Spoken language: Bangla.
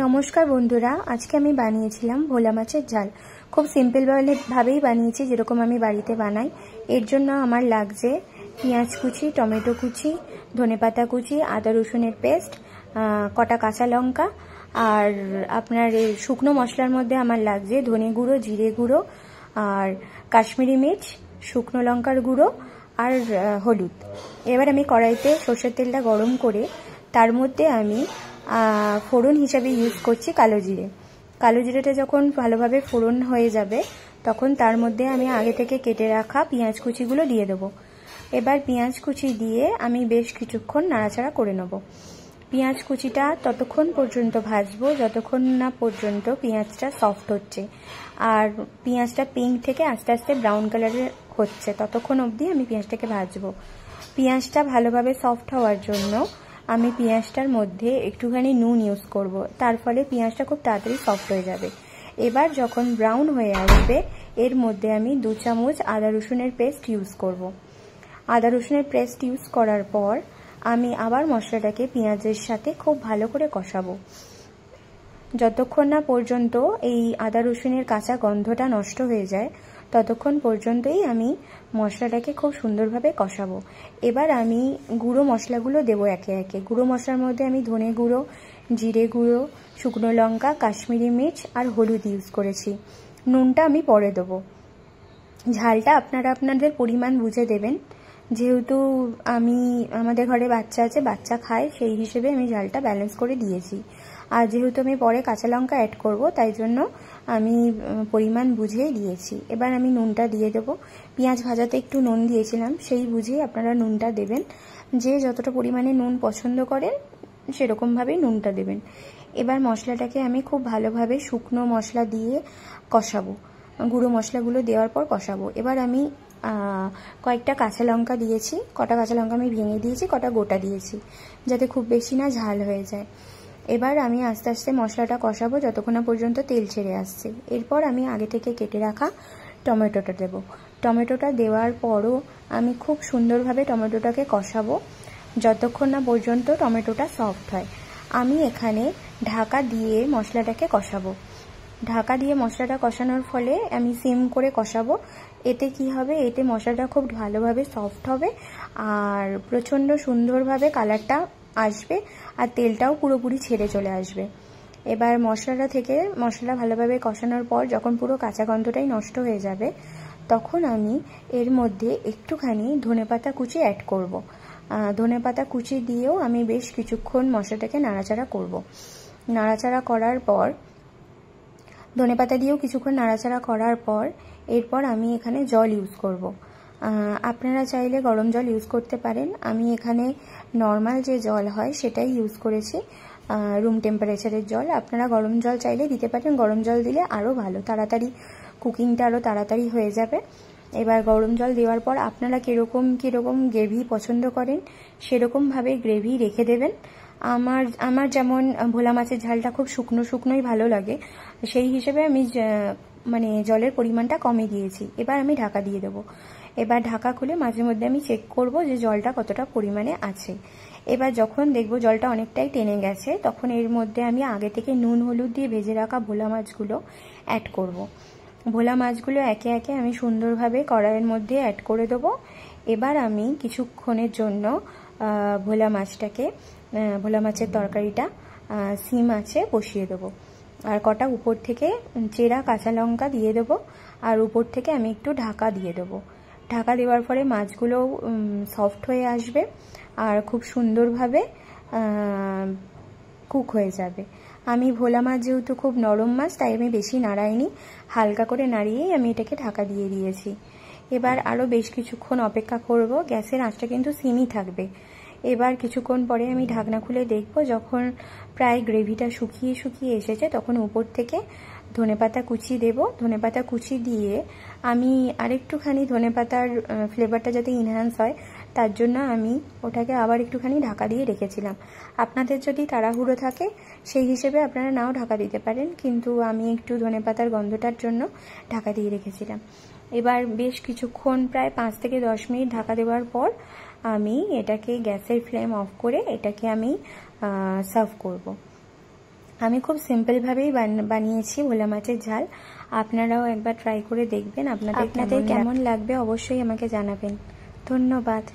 নমস্কার বন্ধুরা, আজকে আমি বানিয়েছিলাম ভোলা মাছের ঝাল। খুব সিম্পল ভাবেই বানিয়েছি, যেরকম আমি বাড়িতে বানাই। এর জন্য আমার লাগছে পেঁয়াজ কুচি, টমেটো কুচি, ধনেপাতা কুচি, আদা রসুনের পেস্ট, কটা কাঁচা লঙ্কা, আর আপনার শুকনো মশলার মধ্যে আমার লাগছে ধনে গুঁড়ো, জিরে গুঁড়ো, আর কাশ্মীরি মির্চ, শুকনো লঙ্কার গুঁড়ো, আর হলুদ। এবার আমি কড়াইতে সর্ষের তেলটা গরম করে তার মধ্যে আমি ফোড়ন হিসাবে ইউজ করছি কালো জিরে। কালো জিরেটা যখন ভালোভাবে ফোড়ন হয়ে যাবে তখন তার মধ্যে আমি আগে থেকে কেটে রাখা পেঁয়াজ কুচিগুলো দিয়ে দেবো। এবার পেঁয়াজ কুচি দিয়ে আমি বেশ কিছুক্ষণ নাড়াচাড়া করে নেব। পেঁয়াজ কুচিটা ততক্ষণ পর্যন্ত ভাজবো যতক্ষণ না পর্যন্ত পেঁয়াজটা সফট হচ্ছে আর পেঁয়াজটা পিঙ্ক থেকে আস্তে আস্তে ব্রাউন কালারের হচ্ছে, ততক্ষণ অবধি আমি পেঁয়াজটাকে ভাজবো। পেঁয়াজটা ভালোভাবে সফট হওয়ার জন্য আমি পেঁয়াজটার মধ্যে একটুখানি নুন ইউজ করব, তার ফলে পেঁয়াজটা খুব তাড়াতাড়ি সফট হয়ে যাবে। এবার যখন ব্রাউন হয়ে আসবে এর মধ্যে আমি 2 চামচ আদা রসুনের পেস্ট ইউজ করব। আদা রসুনের পেস্ট ইউজ করার পর আমি আবার মশলাটাকে পেঁয়াজের সাথে খুব ভালো করে কষাবো যতক্ষণ না পর্যন্ত এই আদা রসুনের কাঁচা গন্ধটা নষ্ট হয়ে যায়, ততক্ষণ পর্যন্তই আমি মশলাটাকে খুব সুন্দরভাবে কষাবো। এবার আমি গুঁড়ো মশলাগুলো দেবো একে একে। গুঁড়ো মশলার মধ্যে আমি ধনে গুঁড়ো, জিরে গুঁড়ো, শুকনো লঙ্কা, কাশ্মীরি মির্চ আর হলুদ ইউজ করেছি। নুনটা আমি পরে দেবো। ঝালটা আপনারা আপনাদের পরিমাণ বুঝে দেবেন, যেহেতু আমাদের ঘরে বাচ্চা আছে, বাচ্চা খায়, সেই হিসেবে আমি ঝালটা ব্যালেন্স করে দিয়েছি। আর যেহেতু আমি পরে কাঁচা লঙ্কা অ্যাড করব, তাই জন্য আমি পরিমাণ বুঝেই দিয়েছি। এবার আমি নুনটা দিয়ে দেবো। পেঁয়াজ ভাজাতে একটু নুন দিয়েছিলাম, সেই বুঝেই আপনারা নুনটা দেবেন। যে যতটা পরিমাণে নুন পছন্দ করেন সেরকমভাবেই নুনটা দেবেন। এবার মশলাটাকে আমি খুব ভালোভাবে শুকনো মশলা দিয়ে কষাবো, গুঁড়ো মশলাগুলো দেওয়ার পর কষাবো। এবার আমি কয়েকটা কাঁচা লঙ্কা দিয়েছি, কটা কাঁচা লঙ্কা আমি ভেঙে দিয়েছি, কটা গোটা দিয়েছি, যাতে খুব বেশি না ঝাল হয়ে যায়। এবার আমি আস্তে আস্তে মশলাটা কষাবো যতক্ষণ না পর্যন্ত তেল ছেড়ে আসছে। এরপর আমি আগে থেকে কেটে রাখা টমেটোটা দেবো। টমেটোটা দেওয়ার পরও আমি খুব সুন্দরভাবে টমেটোটাকে কষাবো যতক্ষণ না পর্যন্ত টমেটোটা সফট হয়। আমি এখানে ঢাকা দিয়ে মশলাটাকে কষাবো। ঢাকা দিয়ে মশলাটা কষানোর ফলে আমি সিম করে কষাবো। এতে কি হবে, এতে মশলাটা খুব ভালোভাবে সফট হবে আর প্রচণ্ড সুন্দরভাবে কালারটা আসবে আর তেলটাও পুরোপুরি ছেড়ে চলে আসবে। এবার মশলা ভালোভাবে কষানোর পর যখন পুরো কাঁচা গন্ধটাই নষ্ট হয়ে যাবে, তখন আমি এর মধ্যে একটুখানি ধনেপাতা কুচি অ্যাড করব। ধনেপাতা কুচি দিয়েও আমি বেশ কিছুক্ষণ মশলাটাকে নাড়াচাড়া করব। নাড়াচাড়া করার পর ধনেপাতা দিয়েও কিছুক্ষণ নাড়াচাড়া করার পর এরপর আমি এখানে জল ইউজ করব। আপনারা চাইলে গরম জল ইউজ করতে পারেন। আমি এখানে নর্মাল যে জল হয় সেটাই ইউজ করেছি, রুম টেম্পারেচারের জল। আপনারা গরম জল চাইলে দিতে পারেন, গরম জল দিলে আরও ভালো, তাড়াতাড়ি কুকিংটা আরও তাড়াতাড়ি হয়ে যাবে। এবার গরম জল দেওয়ার পর আপনারা কীরকম গ্রেভি পছন্দ করেন সেরকমভাবে গ্রেভি রেখে দেবেন। আমার যেমন ভোলা মাছের ঝালটা খুব শুকনোই ভালো লাগে, সেই হিসেবে আমি জলের পরিমাণটা কমে দিয়েছি। এবার আমি ঢাকা দিয়ে দেবো। এবার ঢাকা খুলে মাঝে মধ্যে আমি চেক করব যে জলটা কতটা পরিমাণে আছে। এবার যখন দেখব জলটা অনেকটাই টেনে গেছে, তখন এর মধ্যে আমি আগে থেকে নুন হলুদ দিয়ে ভেজে রাখা ভোলা মাছগুলো অ্যাড করব। ভোলা মাছগুলো একে একে আমি সুন্দরভাবে কড়াইয়ের মধ্যে অ্যাড করে দেবো। এবার আমি কিছুক্ষণের জন্য ভোলা মাছের তরকারিটা সিম আছে বসিয়ে দেবো আর কটা উপর থেকে চেরা কাঁচা লঙ্কা দিয়ে দেবো আর উপর থেকে আমি একটু ঢাকা দিয়ে দেবো। ঢাকা দেওয়ার পরে মাছগুলো সফট হয়ে আসবে আর খুব সুন্দরভাবে কুক হয়ে যাবে। আমি ভোলা মাছ যেহেতু খুব নরম মাছ, তাই আমি বেশি নাড়াইনি, হালকা করে নাড়িয়েই আমি এটাকে ঢাকা দিয়ে দিয়েছি। এবার আরও বেশ কিছুক্ষণ অপেক্ষা করব। গ্যাসের আঁচটা কিন্তু সিমই থাকবে। এবার কিছুক্ষণ পরে আমি ঢাকনা খুলে দেখব, যখন প্রায় গ্রেভিটা শুকিয়ে এসেছে তখন উপর থেকে ধনেপাতা কুচি দেব। ধনেপাতা কুচি দিয়ে আমি আরেকটুখানি ধনেপাতার ফ্লেভারটা যাতে ইনহ্যান্স হয় তার জন্য আমি ওটাকে আবার একটুখানি ঢাকা দিয়ে রেখেছিলাম। আপনাদের যদি তাড়াহুড়ো থাকে সেই হিসেবে আপনারা নাও ঢাকা দিতে পারেন, কিন্তু আমি একটু ধনেপাতার গন্ধটার জন্য ঢাকা দিয়ে রেখেছিলাম। এবার বেশ কিছুক্ষণ প্রায় 5 থেকে 10 মিনিট ঢাকা দেওয়ার পর আমি এটাকে গ্যাসের ফ্লেম অফ করে এটাকে আমি সার্ভ করব। আমি খুব সিম্পলভাবেই বানিয়েছি ভোলা মাছের ঝাল। আপনারাও একবার ট্রাই করে দেখবেন। আপনাদের কেমন লাগবে অবশ্যই আমাকে জানাবেন। ধন্যবাদ।